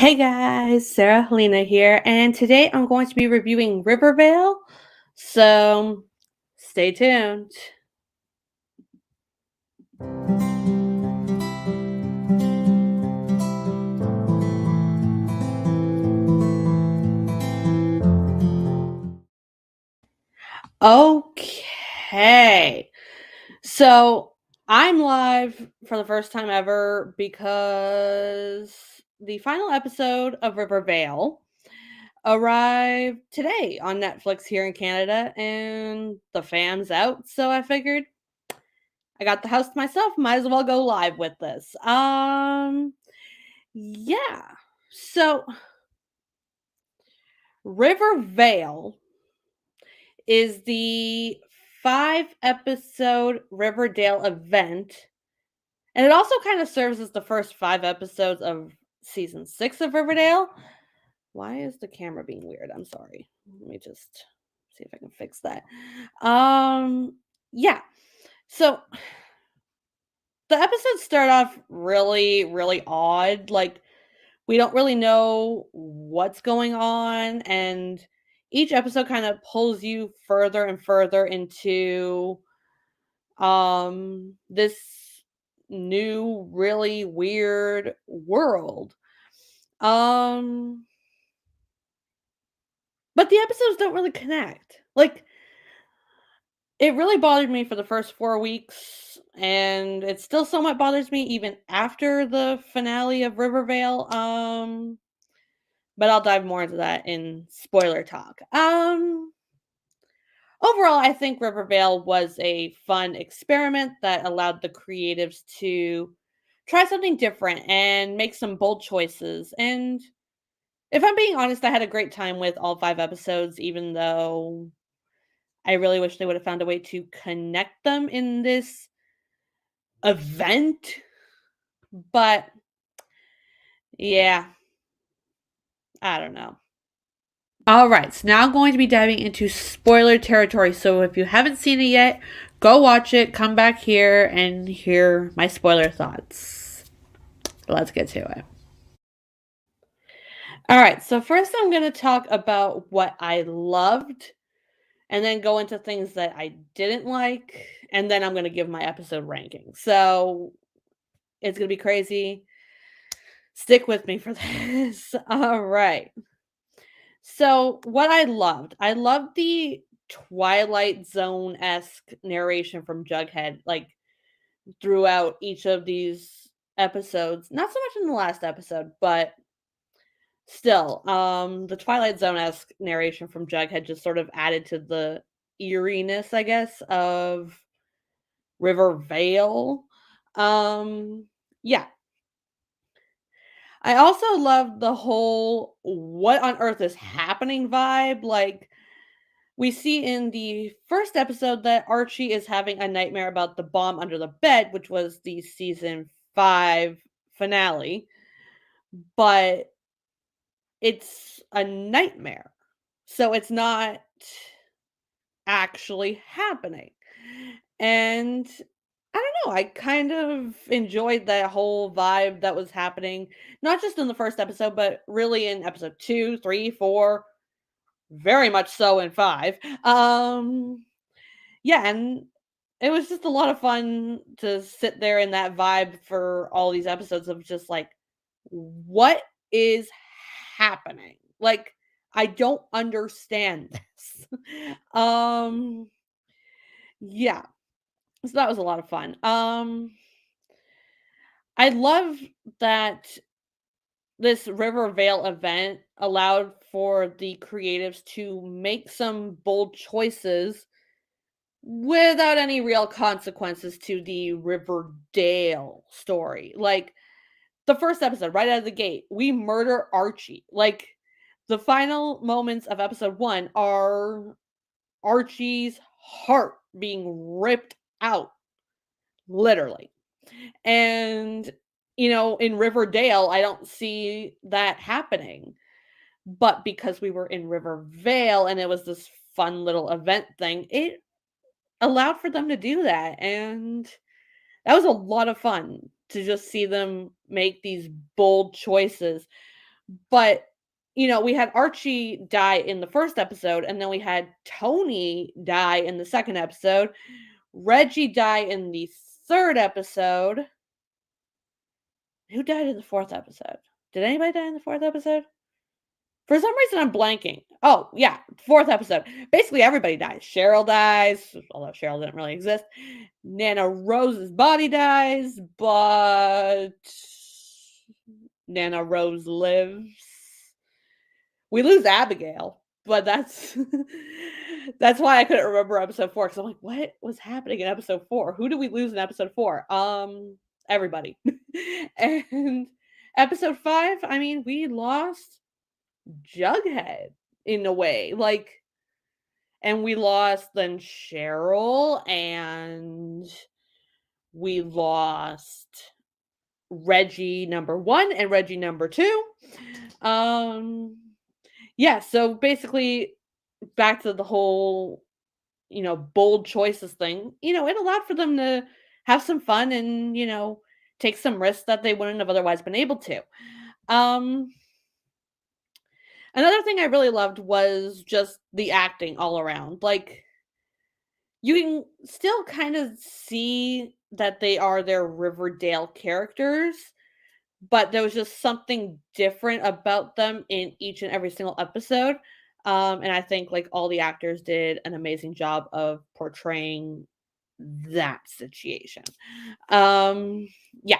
Hey guys, Sarah Halina here, and today I'm going to be reviewing Rivervale. So stay tuned. Okay, so I'm live for the first time ever because the final episode of Rivervale arrived today on Netflix here in Canada, and the fan's out, so I figured I got the house to myself, might as well go live with this. Yeah. So Rivervale is the 5 episode Riverdale event, and it also kind of serves as the first 5 episodes of season 6 of Riverdale. Why is the camera being weird? I'm sorry. Let me just see if I can fix that. Yeah. So the episodes start off really, really odd. Like, we don't really know what's going on, and each episode kind of pulls you further and further into this new really weird world. Um but the episodes don't really connect. Like, it really bothered me for the first 4 weeks, and it still somewhat bothers me even after the finale of Rivervale. But I'll dive more into that in spoiler talk. Overall, I think Rivervale was a fun experiment that allowed the creatives to try something different and make some bold choices. And if I'm being honest, I had a great time with all 5 episodes, even though I really wish they would have found a way to connect them in this event. But yeah, I don't know. All right, so now I'm going to be diving into spoiler territory. So if you haven't seen it yet, go watch it, come back here, and hear my spoiler thoughts. Let's get to it. All right, so first I'm going to talk about what I loved, and then go into things that I didn't like, and then I'm going to give my episode ranking. So it's going to be crazy. Stick with me for this. All right. So, what I loved the Twilight Zone-esque narration from Jughead, like, throughout each of these episodes. Not so much in the last episode, but still, the Twilight Zone-esque narration from Jughead just sort of added to the eeriness, I guess, of Rivervale. Yeah. I also love the whole "what on earth is happening" vibe, like, we see in the first episode that Archie is having a nightmare about the bomb under the bed, which was the season 5 finale, but it's a nightmare. So it's not actually happening. And I don't know, I kind of enjoyed that whole vibe that was happening, not just in the first episode, but really in episode 2, 3, 4, very much so in 5. Yeah, and it was just a lot of fun to sit there in that vibe for all these episodes of just like, what is happening? Like, I don't understand this. um, yeah, so that was a lot of fun. I love that this Rivervale event allowed for the creatives to make some bold choices without any real consequences to the Riverdale story. Like, the first episode, right out of the gate, we murder Archie. Like, the final moments of episode 1 are Archie's heart being ripped out, literally. And, in Riverdale, I don't see that happening. But because we were in Rivervale and it was this fun little event thing, it allowed for them to do that, and that was a lot of fun to just see them make these bold choices But, we had Archie die in the first episode, and then we had Tony die in the second episode, Reggie die in the third episode. Who died in the fourth episode? Did anybody die in the fourth episode? For some reason, I'm blanking. Oh, yeah, fourth episode. Basically, everybody dies. Cheryl dies, although Cheryl didn't really exist. Nana Rose's body dies, but Nana Rose lives. We lose Abigail, but that's that's why I couldn't remember episode 4 because I'm like, what was happening in episode 4? Who did we lose in episode 4? Everybody. And episode 5, I mean, we lost Jughead in a way, like, and we lost then Cheryl, and we lost Reggie number 1 and Reggie number 2. Um, yeah, so basically back to the whole, bold choices thing, it allowed for them to have some fun and, take some risks that they wouldn't have otherwise been able to. Um, Another thing I really loved was just the acting all around. Like, you can still kind of see that they are their Riverdale characters, but there was just something different about them in each and every single episode. And I think like all the actors did an amazing job of portraying that situation. Um, yeah.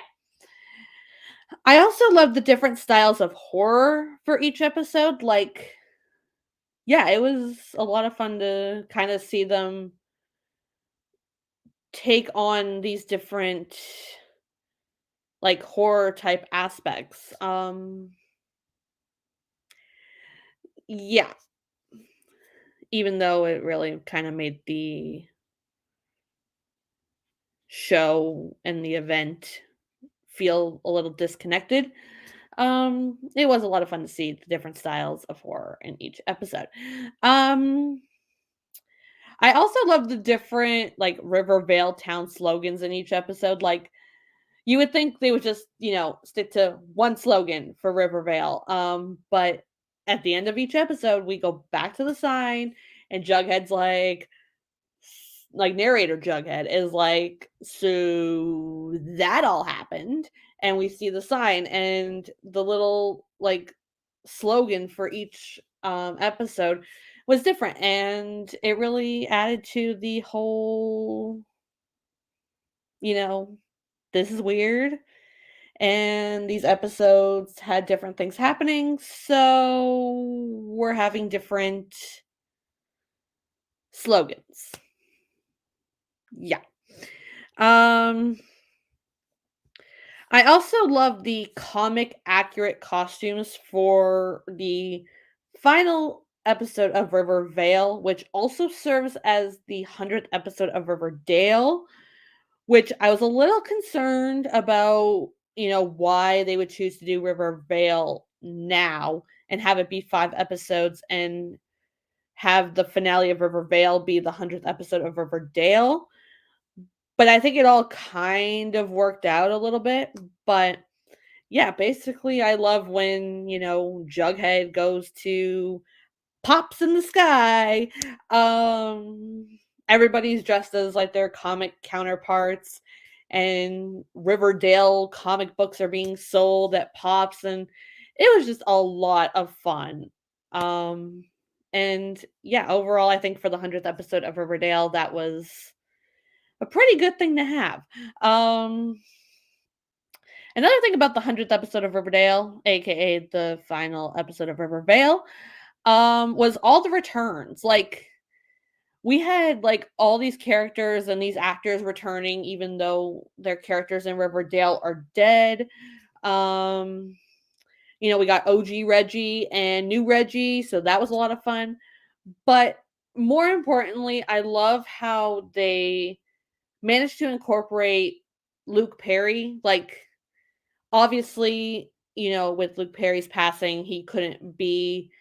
I also love the different styles of horror for each episode. Like, yeah, it was a lot of fun to kind of see them take on these different like horror type aspects. Yeah, even though it really kind of made the show and the event feel a little disconnected. It was a lot of fun to see the different styles of horror in each episode. Um, I also love the different like Rivervale town slogans in each episode. Like, you would think they would just, stick to one slogan for Rivervale. But at the end of each episode, we go back to the sign, and Jughead's like narrator Jughead is like, so that all happened, and we see the sign and the little like slogan for each episode was different, and it really added to the whole, you know, this is weird, and these episodes had different things happening, so we're having different slogans. Yeah. Um I also love the comic accurate costumes for the final episode of Rivervale, which also serves as the 100th episode of Riverdale, which I was a little concerned about, why they would choose to do Rivervale now and have it be 5 episodes and have the finale of Rivervale be the 100th episode of Riverdale. But I think it all kind of worked out a little bit. But yeah, basically, I love when, Jughead goes to Pops in the Sky. Everybody's dressed as like their comic counterparts, and Riverdale comic books are being sold at Pops, and it was just a lot of fun. Um, and yeah, overall, I think for the 100th episode of Riverdale, that was a pretty good thing to have. Um, Another thing about the 100th episode of Riverdale, aka the final episode of Rivervale, was all the returns. Like, we had like all these characters and these actors returning even though their characters in Riverdale are dead. Um, we got OG Reggie and new Reggie, so that was a lot of fun. But more importantly, I love how they managed to incorporate Luke Perry. Like, obviously, with Luke Perry's passing, he couldn't be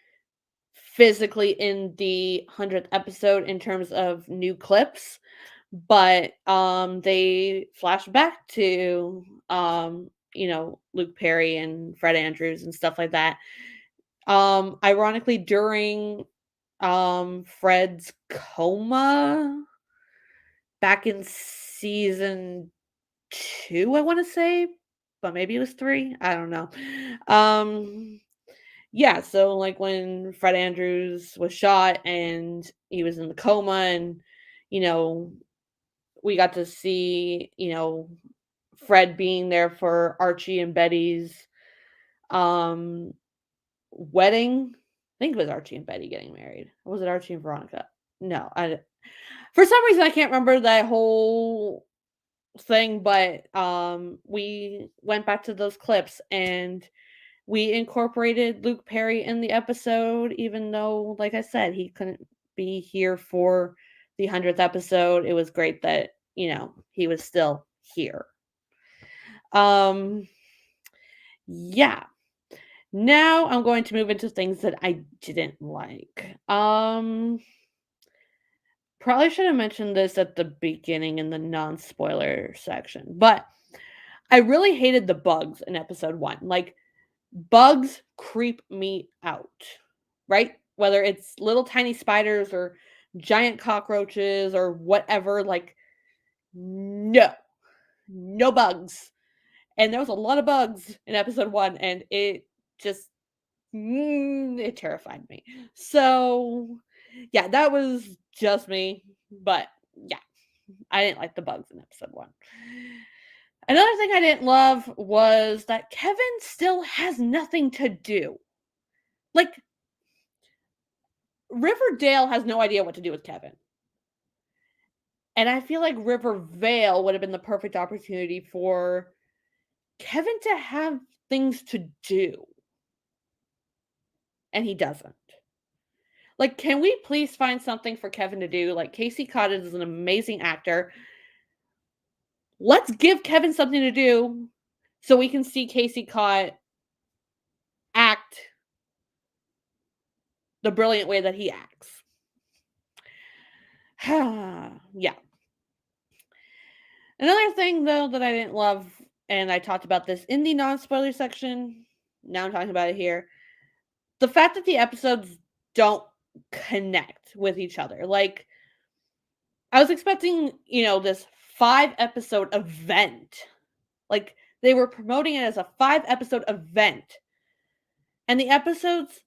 physically in the 100th episode in terms of new clips, but they flashed back to Luke Perry and Fred Andrews and stuff like that. Ironically, during Fred's coma back in season 2, I wanna say, but maybe it was 3, I don't know. Um, yeah, so, like, when Fred Andrews was shot and he was in the coma and, you know, we got to see, Fred being there for Archie and Betty's, um, wedding. I think it was Archie and Betty getting married. Or was it Archie and Veronica? No, for some reason, I can't remember that whole thing, but, we went back to those clips and we incorporated Luke Perry in the episode, even though, like I said, he couldn't be here for the 100th episode. It was great that, he was still here. Um, yeah. Now I'm going to move into things that I didn't like. Probably should have mentioned this at the beginning in the non-spoiler section, but I really hated the bugs in episode 1. Like, bugs creep me out, right? Whether it's little tiny spiders or giant cockroaches or whatever, like, no, no bugs. And there was a lot of bugs in episode 1, and it just it terrified me. So, yeah, that was just me, but yeah, I didn't like the bugs in episode 1. Another thing I didn't love was that Kevin still has nothing to do. Like, Riverdale has no idea what to do with Kevin. And I feel like Rivervale would have been the perfect opportunity for Kevin to have things to do. And he doesn't. Like, can we please find something for Kevin to do? Like, Casey Cottage is an amazing actor. Let's give Kevin something to do so we can see Casey Cott act the brilliant way that he acts. Yeah. Another thing, though, that I didn't love, and I talked about this in the non-spoiler section, now I'm talking about it here, the fact that the episodes don't connect with each other. Like, I was expecting, this 5-episode event. Like, they were promoting it as a 5-episode event, and the episodes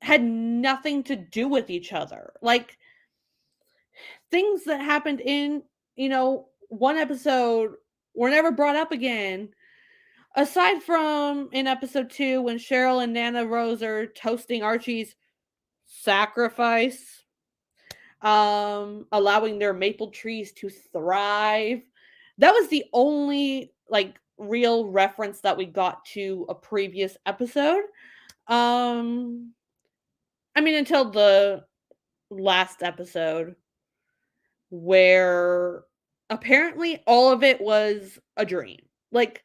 had nothing to do with each other. Like, things that happened in, one episode were never brought up again, aside from in episode 2 when Cheryl and Nana Rose are toasting Archie's sacrifice, allowing their maple trees to thrive. That was the only, like, real reference that we got to a previous episode. I mean, until the last episode where apparently all of it was a dream. Like,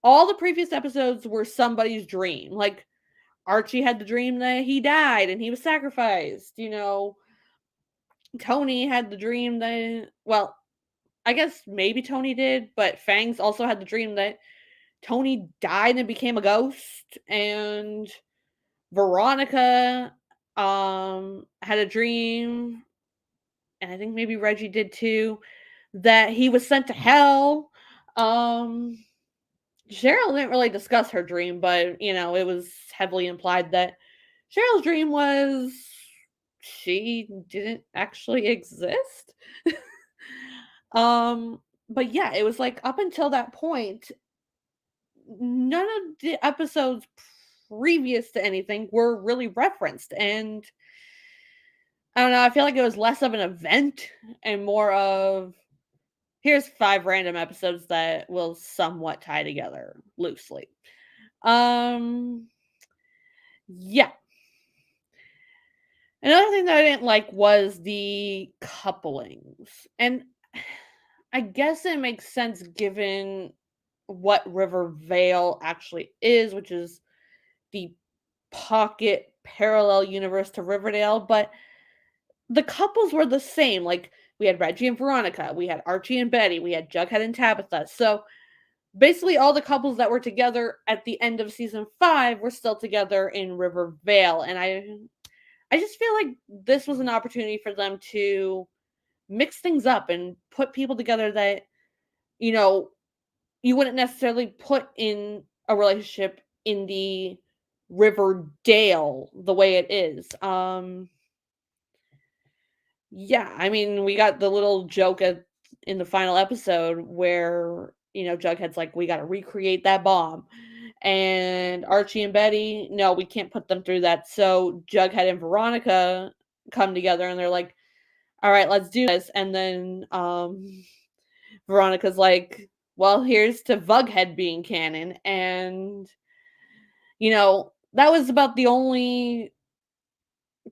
all the previous episodes were somebody's dream. Like, Archie had the dream that he died and he was sacrificed, Tony had the dream that, well, I guess maybe Tony did, but Fangs also had the dream that Tony died and became a ghost, and Veronica had a dream, and I think maybe Reggie did too, that he was sent to hell. Cheryl didn't really discuss her dream, but it was heavily implied that Cheryl's dream was she didn't actually exist. But yeah, it was like up until that point, none of the episodes previous to anything were really referenced. And I don't know, I feel like it was less of an event and more of here's 5 random episodes that will somewhat tie together loosely. Yeah. Another thing that I didn't like was the couplings. And I guess it makes sense given what Rivervale actually is, which is the pocket parallel universe to Riverdale, but the couples were the same. Like, we had Reggie and Veronica, we had Archie and Betty, we had Jughead and Tabitha. So basically all the couples that were together at the end of season 5 were still together in Rivervale, and I just feel like this was an opportunity for them to mix things up and put people together that, you know, you wouldn't necessarily put in a relationship in the Riverdale the way it is. Yeah, I mean, we got the little joke in the final episode where, Jughead's like, "We gotta recreate that bomb." And Archie and Betty, "No, we can't put them through that." So Jughead and Veronica come together and they're like, "All right, let's do this." And then Veronica's like, "Well, here's to Vughead being canon." And that was about the only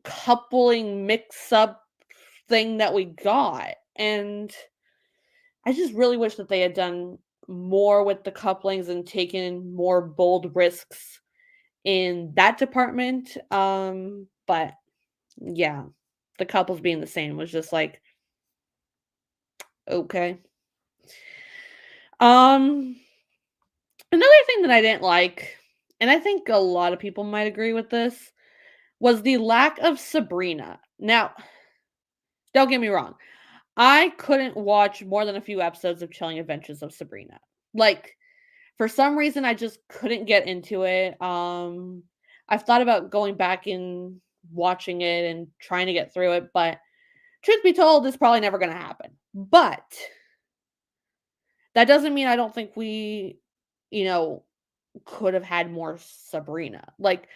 coupling mix up thing that we got. And I just really wish that they had done more with the couplings and taken more bold risks in that department. But yeah, the couples being the same was just like, okay. Um, Another thing that I didn't like, and I think a lot of people might agree with this, was the lack of Sabrina. Now, don't get me wrong. I couldn't watch more than a few episodes of Chilling Adventures of Sabrina. Like, for some reason, I just couldn't get into it. I've thought about going back and watching it and trying to get through it, but truth be told, it's probably never going to happen. But that doesn't mean I don't think we, you know, could have had more Sabrina. Like,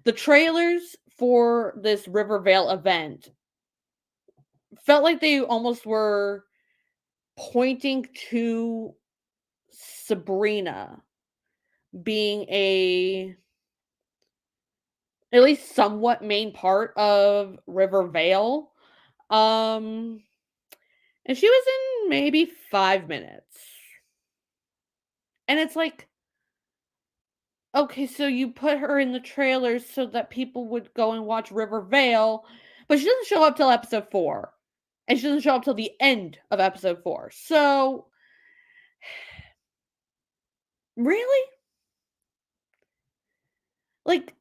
the trailers for this Rivervale event felt like they almost were pointing to Sabrina being a at least somewhat main part of Rivervale. Um, and she was in maybe 5 minutes. And it's like, okay, so you put her in the trailers so that people would go and watch Rivervale, but she doesn't show up till episode 4. And she doesn't show up till the end of episode 4. So, really? Like,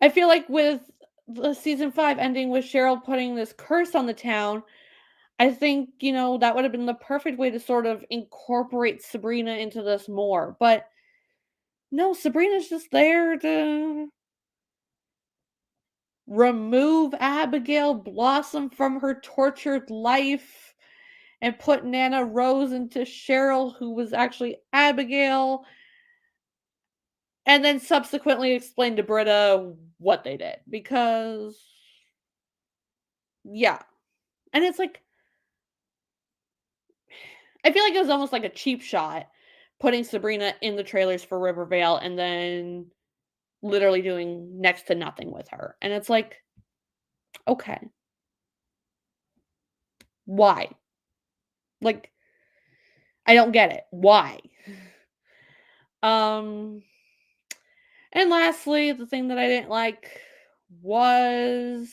I feel like with the season 5 ending with Cheryl putting this curse on the town, I think, that would have been the perfect way to sort of incorporate Sabrina into this more. But no, Sabrina's just there to remove Abigail Blossom from her tortured life and put Nana Rose into Cheryl, who was actually Abigail, and then subsequently explain to Britta what they did. Because, yeah. And it's like, I feel like it was almost like a cheap shot putting Sabrina in the trailers for Rivervale and then literally doing next to nothing with her. And it's like, okay, why? Like, I don't get it. Why? Um, and lastly, the thing that I didn't like was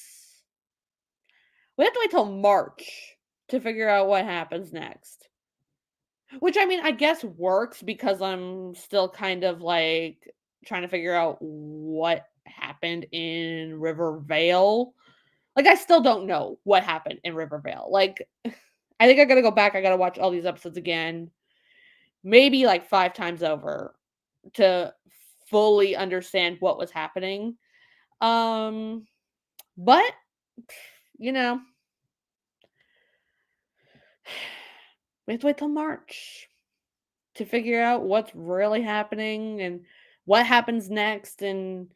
we have to wait till March to figure out what happens next. Which I mean, I guess works because I'm still kind of like trying to figure out what happened in Rivervale. Like, I still don't know what happened in Rivervale. Like, I think I gotta go back. I gotta watch all these episodes again, maybe like 5 times over to fully understand what was happening. Um, but you know, we have to wait till March to figure out what's really happening and what happens next and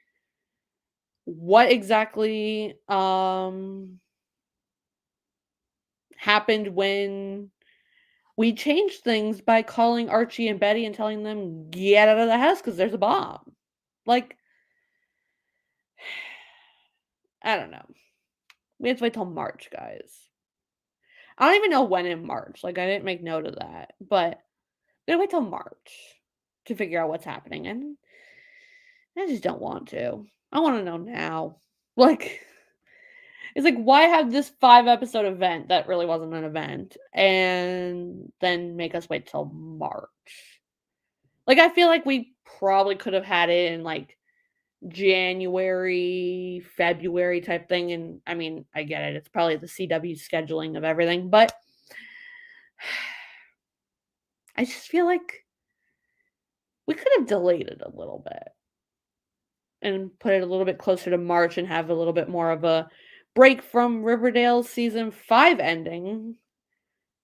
what exactly happened when we changed things by calling Archie and Betty and telling them get out of the house because there's a bomb. Like, I don't know. We have to wait till March, guys. I don't even know when in March. Like, I didn't make note of that, but we gotta wait till March to figure out what's happening, and I just don't want to. I want to know now. Like, It's like, why have this 5-episode event that really wasn't an event, and then make us wait till March? Like, I feel like we probably could have had it in, like, January, February type thing, and, I mean, I get it, it's probably the CW scheduling of everything, but I just feel like we could have delayed it a little bit and put it a little bit closer to March and have a little bit more of a break from Riverdale season 5 ending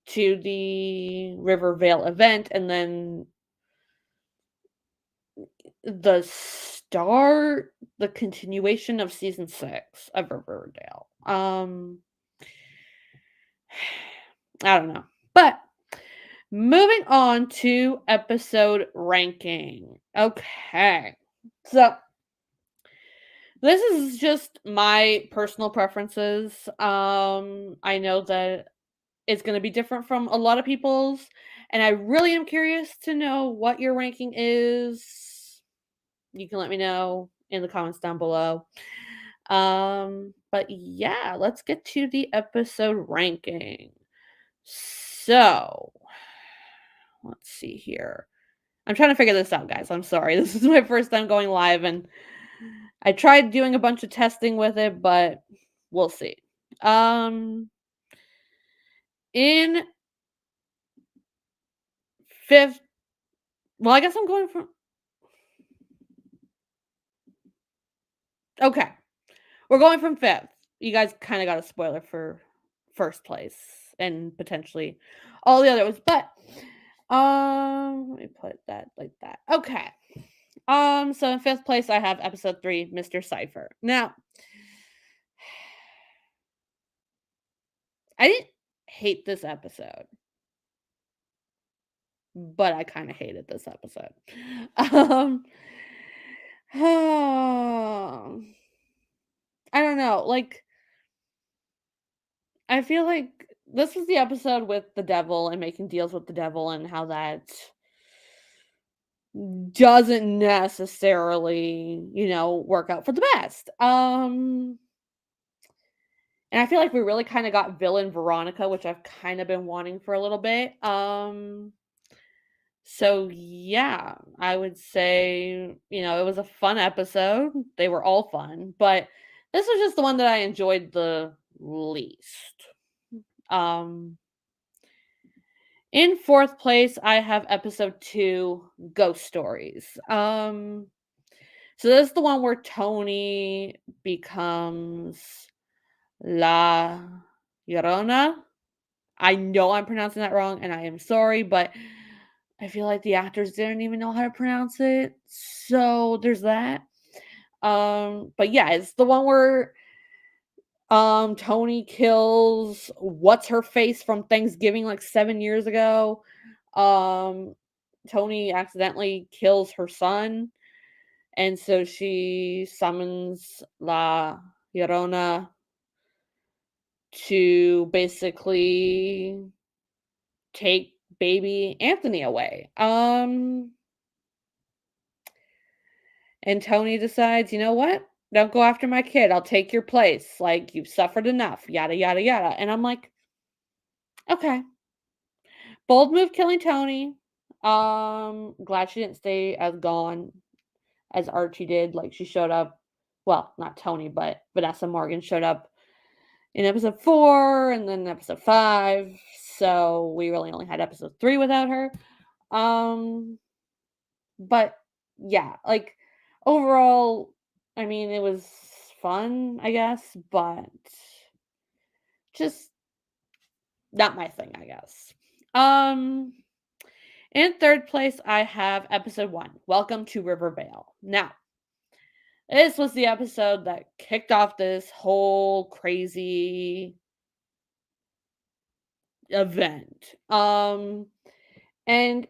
to the Rivervale event, and then the continuation of season 6 of Riverdale. I don't know. But moving on to episode ranking. Okay. So this is just my personal preferences. I know that it's going to be different from a lot of people's, and I really am curious to know what your ranking is. You can let me know in the comments down below. But yeah, let's get to the episode ranking. So, let's see here. I'm trying to figure this out, guys. I'm sorry. This is my first time going live, and I tried doing a bunch of testing with it, but we'll see. In fifth, well, I guess I'm going from. Okay, we're going from fifth. You guys kind of got a spoiler for first place and potentially all the other ones, but let me put that like that. Okay. So in fifth place I have episode 3, Mr. Cipher. Now, I didn't hate this episode, but I kind of hated this episode. Um I don't know, like I feel like this was the episode with the devil and making deals with the devil and how that doesn't necessarily, work out for the best. And I feel like we really kind of got villain Veronica, which I've kind of been wanting for a little bit. So yeah, I would say, it was a fun episode. They were all fun, but this was just the one that I enjoyed the least. Um in fourth place, I have episode 2, Ghost Stories. So this is the one where Tony becomes La Llorona. I know I'm pronouncing that wrong, and I am sorry, but I feel like the actors didn't even know how to pronounce it. So there's that. But yeah, it's the one where Tony kills what's her face from Thanksgiving like 7 years ago. Um Tony accidentally kills her son, and so she summons La Llorona to basically take baby Anthony away. And Tony decides, "You know what? Don't go after my kid. I'll take your place. Like, you've suffered enough, yada, yada, yada." And I'm like, okay. Bold move killing Tony. Glad she didn't stay as gone as Archie did. Like, she showed up, well, not Tony, but Vanessa Morgan showed up in episode 4 and then episode 5. So we really only had episode 3 without her. But yeah, like overall, I mean, it was fun, I guess, but just not my thing, I guess. Um, in third place, I have episode 1, Welcome to Rivervale. Now, this was the episode that kicked off this whole crazy event. And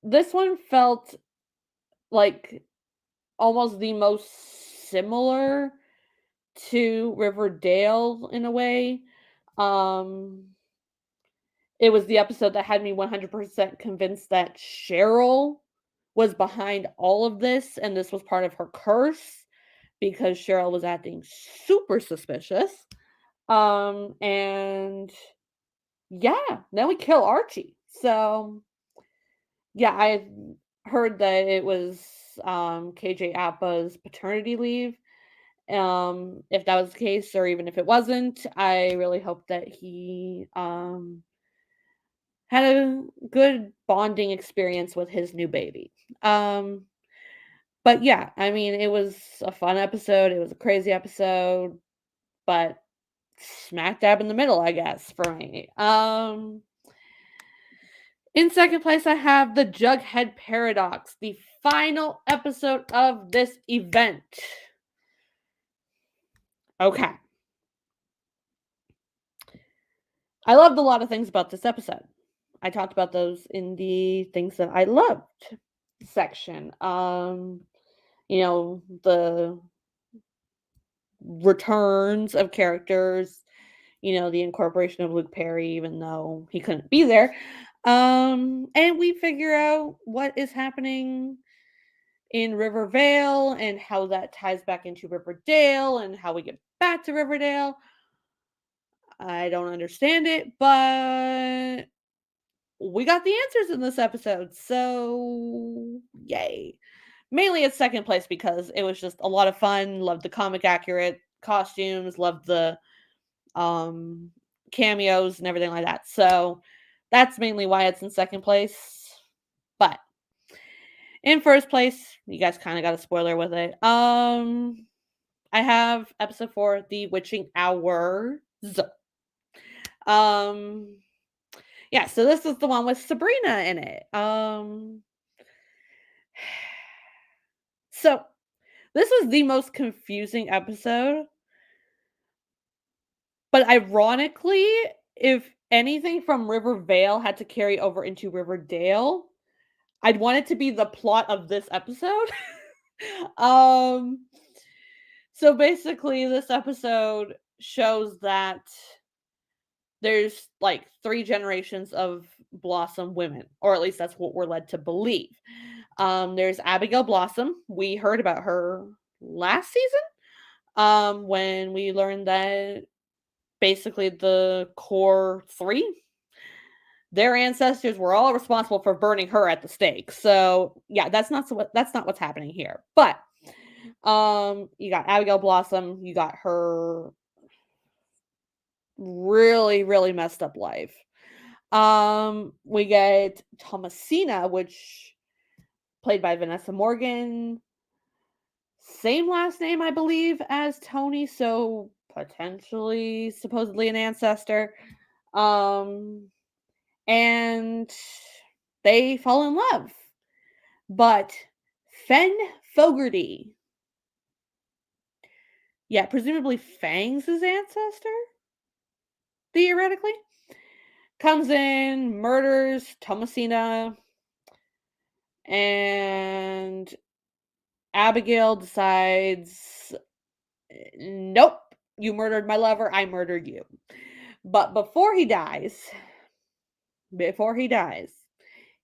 this one felt like almost the most similar to Riverdale in a way. Um, it was the episode that had me 100% convinced that Cheryl was behind all of this, and this was part of her curse because Cheryl was acting super suspicious. And yeah, then we kill Archie. So yeah, I heard that it was KJ Appa's paternity leave. If that was the case, or even if it wasn't, I really hope that he had a good bonding experience with his new baby. Um, but yeah, I mean, it was a fun episode. It was a crazy episode, but smack dab in the middle, I guess, for me. In second place, I have the Jughead Paradox, the final episode of this event. Okay. I loved a lot of things about this episode. I talked about those in the things that I loved section. The returns of characters, the incorporation of Luke Perry, even though he couldn't be there. And we figure out what is happening in Rivervale and how that ties back into Riverdale and how we get back to Riverdale. I don't understand it, but we got the answers in this episode. So, yay. Mainly it's second place because it was just a lot of fun. Loved the comic accurate costumes, loved the um cameos and everything like that. So, that's mainly why it's in second place. But in first place, you guys kind of got a spoiler with it. I have episode 4, The Witching Hours. Um yeah, so this is the one with Sabrina in it. So this was the most confusing episode, but ironically, if anything from Rivervale had to carry over into Riverdale, I'd want it to be the plot of this episode. um so basically this episode shows that there's like 3 generations of Blossom women, or at least that's what we're led to believe. There's Abigail Blossom. We heard about her last season, when we learned that basically the core 3, their ancestors were all responsible for burning her at the stake. So, yeah, that's not what's happening here. But you got Abigail Blossom, you got her really, really messed up life. We get Thomasina, which played by Vanessa Morgan. Same last name, I believe, as Tony, so potentially, supposedly an ancestor. Um, and they fall in love. But Fen Fogarty, yeah, presumably Fang's his ancestor, theoretically, comes in, murders Thomasina, and Abigail decides, nope, you murdered my lover, I murdered you. But before he dies,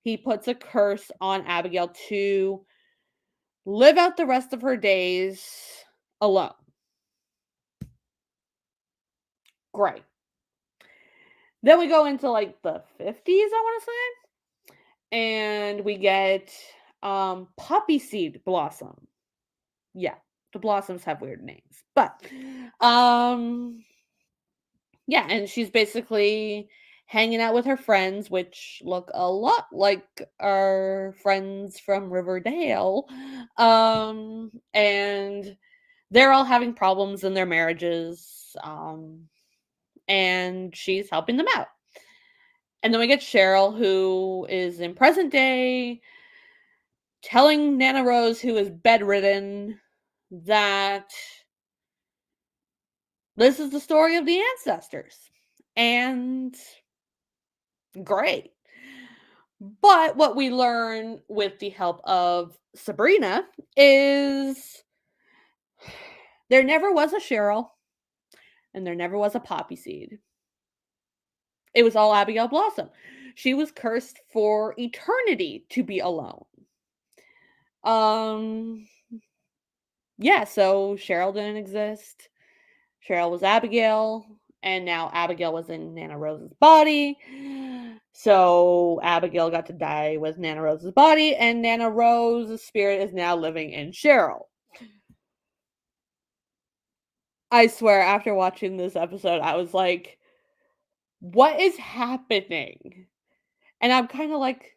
he puts a curse on Abigail to live out the rest of her days alone. Great. Then we go into like the 50s, I want to say. And we get Poppy Seed Blossom. Yeah, the blossoms have weird names. But yeah, and she's basically hanging out with her friends, which look a lot like our friends from Riverdale. And they're all having problems in their marriages. And she's helping them out. And then we get Cheryl, who is in present day, telling Nana Rose, who is bedridden, that this is the story of the ancestors. And great. But what we learn with the help of Sabrina is there never was a Cheryl and there never was a Poppy Seed. It was all Abigail Blossom. She was cursed for eternity to be alone. Um yeah, so Cheryl didn't exist. Cheryl was Abigail, And now Abigail was in Nana Rose's body. So Abigail got to die with Nana Rose's body, and Nana Rose's spirit is now living in Cheryl. I swear, after watching this episode, I was like, what is happening? And I'm kind of like,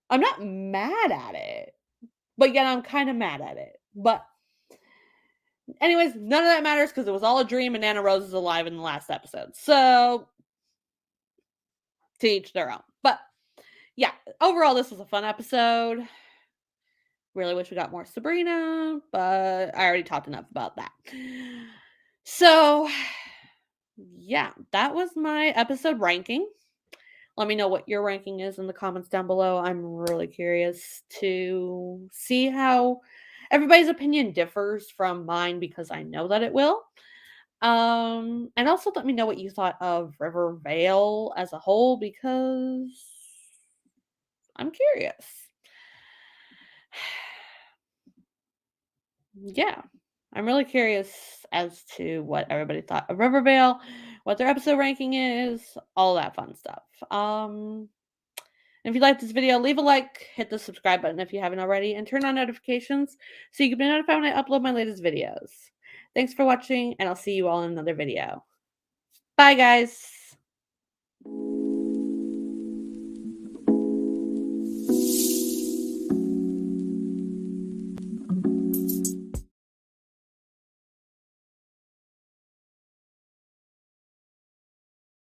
I'm not mad at it, but yet I'm kind of mad at it. But anyways, none of that matters because it was all a dream and Nana Rose is alive in the last episode. So to each their own. But yeah, overall, this was a fun episode. Really wish we got more Sabrina, but I already talked enough about that. So yeah, that was my episode ranking. Let me know what your ranking is in the comments down below. I'm really curious to see how everybody's opinion differs from mine because I know that it will. And also let me know what you thought of Rivervale as a whole because I'm curious. Yeah. I'm really curious as to what everybody thought of Rivervale, what their episode ranking is, all that fun stuff. If you like this video, leave a like, hit the subscribe button if you haven't already, and turn on notifications so you can be notified when I upload my latest videos. Thanks for watching, and I'll see you all in another video. Bye, guys!